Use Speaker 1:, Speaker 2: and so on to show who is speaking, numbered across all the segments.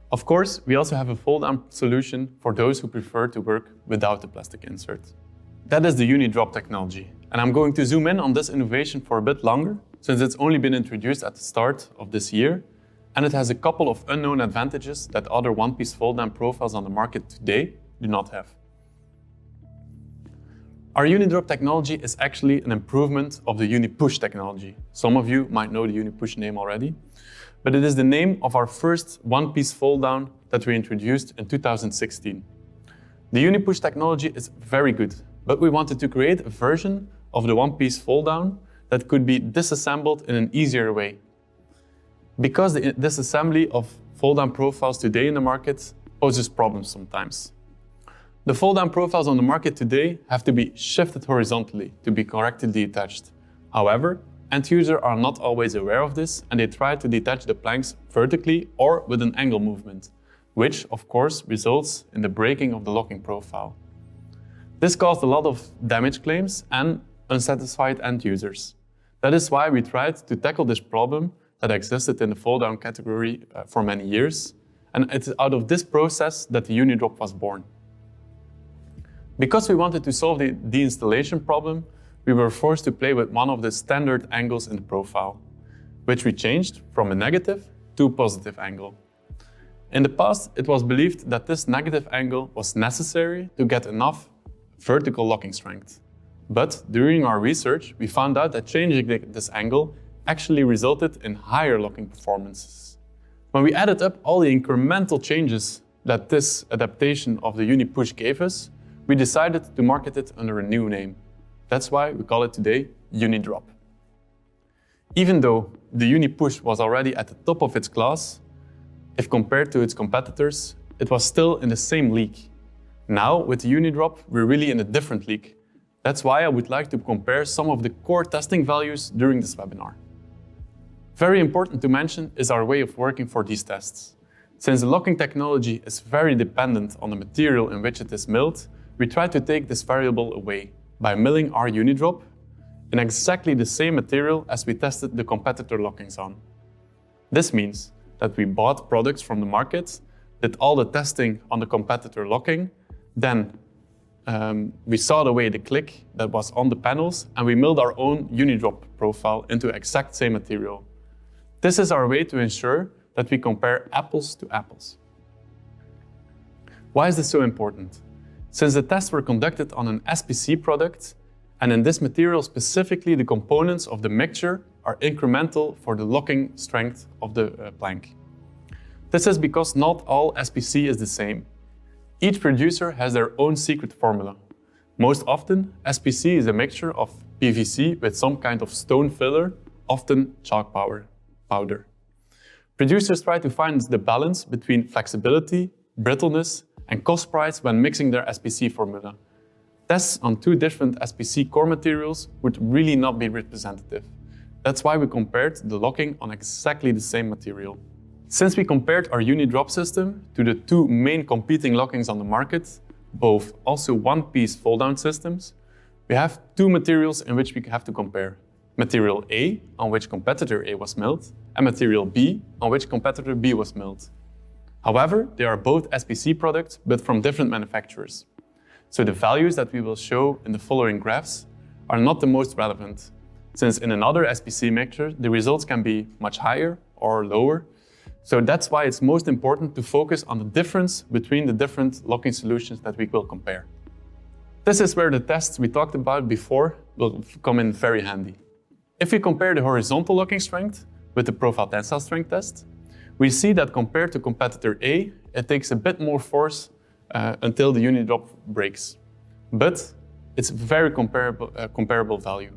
Speaker 1: Of course, we also have a fold-down solution for those who prefer to work without the plastic insert. That is the Uni Drop technology, and I'm going to zoom in on this innovation for a bit longer, since it's only been introduced at the start of this year, and it has a couple of unknown advantages that other one-piece fold-down profiles on the market today do not have. Our Unidrop technology is actually an improvement of the Uni-Push technology. Some of you might know the Uni-Push name already, but it is the name of our first one-piece fold-down that we introduced in 2016. The Uni-Push technology is very good, but we wanted to create a version of the one-piece fold-down that could be disassembled in an easier way. Because the disassembly of fold-down profiles today in the market poses problems sometimes. The fold-down profiles on the market today have to be shifted horizontally to be correctly detached. However, end users are not always aware of this, and they try to detach the planks vertically or with an angle movement, which of course results in the breaking of the locking profile. This caused a lot of damage claims and unsatisfied end users. That is why we tried to tackle this problem that existed in the fold-down category for many years, and it's out of this process that the Unidrop was born. Because we wanted to solve the deinstallation problem, we were forced to play with one of the standard angles in the profile, which we changed from a negative to a positive angle. In the past, it was believed that this negative angle was necessary to get enough vertical locking strength. But during our research, we found out that changing this angle actually resulted in higher locking performances. When we added up all the incremental changes that this adaptation of the Uni-Push gave us, we decided to market it under a new name. That's why we call it today Unidrop. Even though the Uni-Push was already at the top of its class, if compared to its competitors, it was still in the same league. Now, with the Unidrop, we're really in a different league. That's why I would like to compare some of the core testing values during this webinar. Very important to mention is our way of working for these tests. Since the locking technology is very dependent on the material in which it is milled, we try to take this variable away by milling our Unidrop in exactly the same material as we tested the competitor lockings on. This means that we bought products from the market, did all the testing on the competitor locking, then we sawed away the click that was on the panels, and we milled our own Unidrop profile into exact same material. This is our way to ensure that we compare apples to apples. Why is this so important? Since the tests were conducted on an SPC product, and in this material specifically the components of the mixture are incremental for the locking strength of the plank. This is because not all SPC is the same. Each producer has their own secret formula. Most often, SPC is a mixture of PVC with some kind of stone filler, often chalk powder. Producers try to find the balance between flexibility, brittleness, and cost price when mixing their SPC formula. Tests on two different SPC core materials would really not be representative. That's why we compared the locking on exactly the same material. Since we compared our Unidrop system to the two main competing lockings on the market, both also one-piece fold-down systems, we have two materials in which we have to compare. Material A, on which competitor A was milled, and material B, on which competitor B was milled. However, they are both SPC products, but from different manufacturers. So the values that we will show in the following graphs are not the most relevant, since in another SPC mixture, the results can be much higher or lower. So that's why it's most important to focus on the difference between the different locking solutions that we will compare. This is where the tests we talked about before will come in very handy. If we compare the horizontal locking strength with the profile tensile strength test, we see that compared to competitor A, it takes a bit more force until the Unidrop breaks. But it's very comparable value.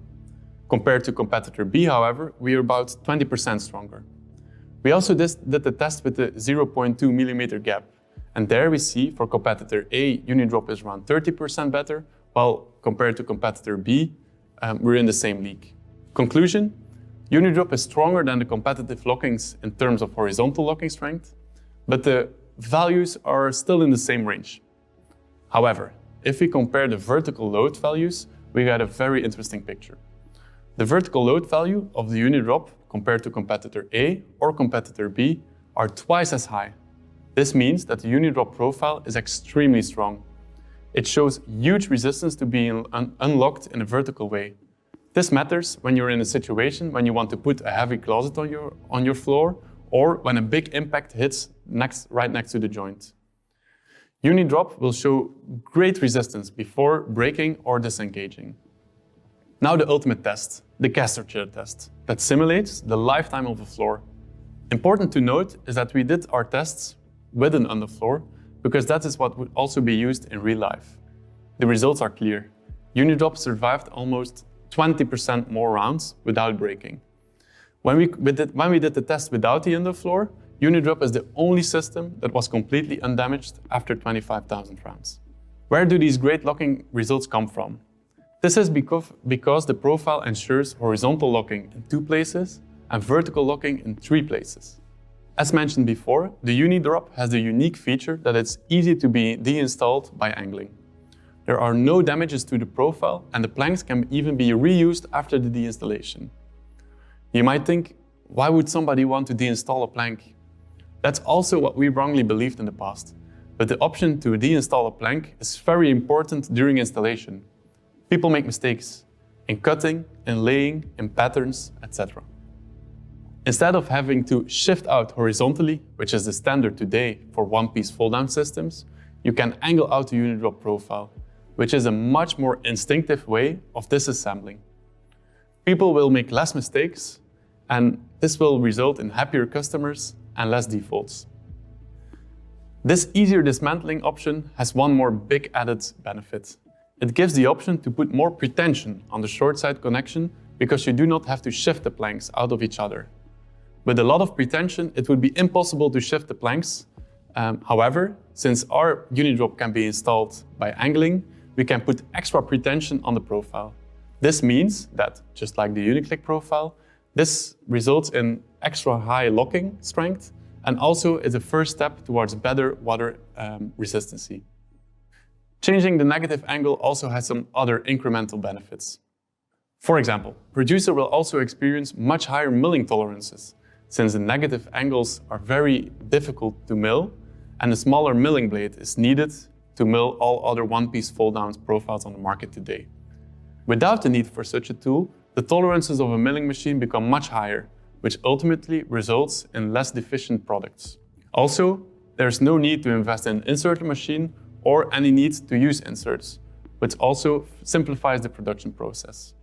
Speaker 1: Compared to competitor B, however, we are about 20% stronger. We also did the test with the 0.2 millimeter gap. And there we see for competitor A, Unidrop is around 30% better, while compared to competitor B, we're in the same league. Conclusion, Unidrop is stronger than the competitive lockings in terms of horizontal locking strength, but the values are still in the same range. However, if we compare the vertical load values, we get a very interesting picture. The vertical load value of the Unidrop compared to competitor A or competitor B are twice as high. This means that the Unidrop profile is extremely strong. It shows huge resistance to being unlocked in a vertical way. This matters when you're in a situation when you want to put a heavy closet on your floor or when a big impact hits right next to the joint. Unidrop will show great resistance before breaking or disengaging. Now the ultimate test, the caster chair test, that simulates the lifetime of a floor. Important to note is that we did our tests with an underfloor because that is what would also be used in real life. The results are clear. Unidrop survived almost 20% more rounds without breaking. When we did the test without the underfloor, Unidrop is the only system that was completely undamaged after 25,000 rounds. Where do these great locking results come from? This is because the profile ensures horizontal locking in 2 places and vertical locking in 3 places. As mentioned before, the Unidrop has the unique feature that it's easy to be deinstalled by angling. There are no damages to the profile and the planks can even be reused after the deinstallation. You might think, why would somebody want to deinstall a plank? That's also what we wrongly believed in the past. But the option to deinstall a plank is very important during installation. People make mistakes in cutting, in laying, in patterns, etc. Instead of having to shift out horizontally, which is the standard today for one-piece fold-down systems, you can angle out the Unidrop profile, which is a much more instinctive way of disassembling. People will make less mistakes, and this will result in happier customers and less defaults. This easier dismantling option has one more big added benefit. It gives the option to put more pretension on the short side connection because you do not have to shift the planks out of each other. With a lot of pretension, it would be impossible to shift the planks. However, since our Unidrop can be installed by angling, we can put extra pretension on the profile. This means that, just like the Uniclick profile, this results in extra high locking strength and also is a first step towards better water resistancy. Changing the negative angle also has some other incremental benefits. For example, producer will also experience much higher milling tolerances, since the negative angles are very difficult to mill and a smaller milling blade is needed to mill all other one-piece fold-down profiles on the market today. Without the need for such a tool, the tolerances of a milling machine become much higher, which ultimately results in less deficient products. Also, there's no need to invest in an inserter machine or any need to use inserts, which also simplifies the production process.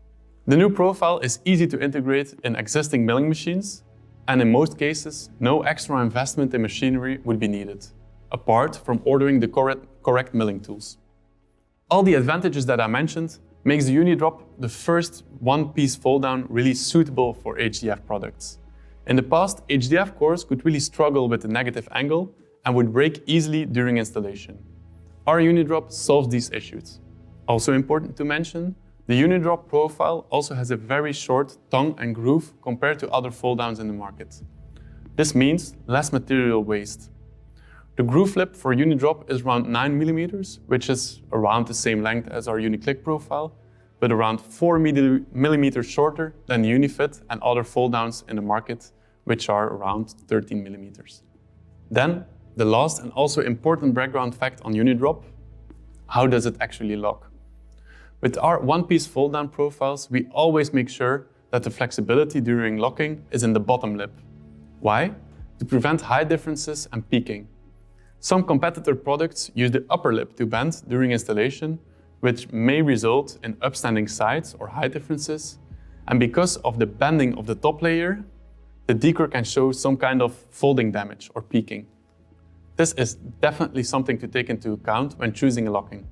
Speaker 1: The new profile is easy to integrate in existing milling machines, and in most cases, no extra investment in machinery would be needed, apart from ordering the correct milling tools. All the advantages that I mentioned makes the Unidrop the first one-piece fold-down really suitable for HDF products. In the past, HDF cores could really struggle with the negative angle and would break easily during installation. Our Unidrop solves these issues. Also important to mention, the Unidrop profile also has a very short tongue and groove compared to other fold-downs in the market. This means less material waste. The groove lip for Unidrop is around 9 mm, which is around the same length as our Uniclick profile, but around 4 mm shorter than the Unifit and other fold-downs in the market, which are around 13 mm. Then, the last and also important background fact on Unidrop: how does it actually lock? With our one-piece fold-down profiles, we always make sure that the flexibility during locking is in the bottom lip. Why? To prevent high differences and peaking. Some competitor products use the upper lip to bend during installation, which may result in upstanding sides or height differences. And because of the bending of the top layer, the decor can show some kind of folding damage or peaking. This is definitely something to take into account when choosing a locking.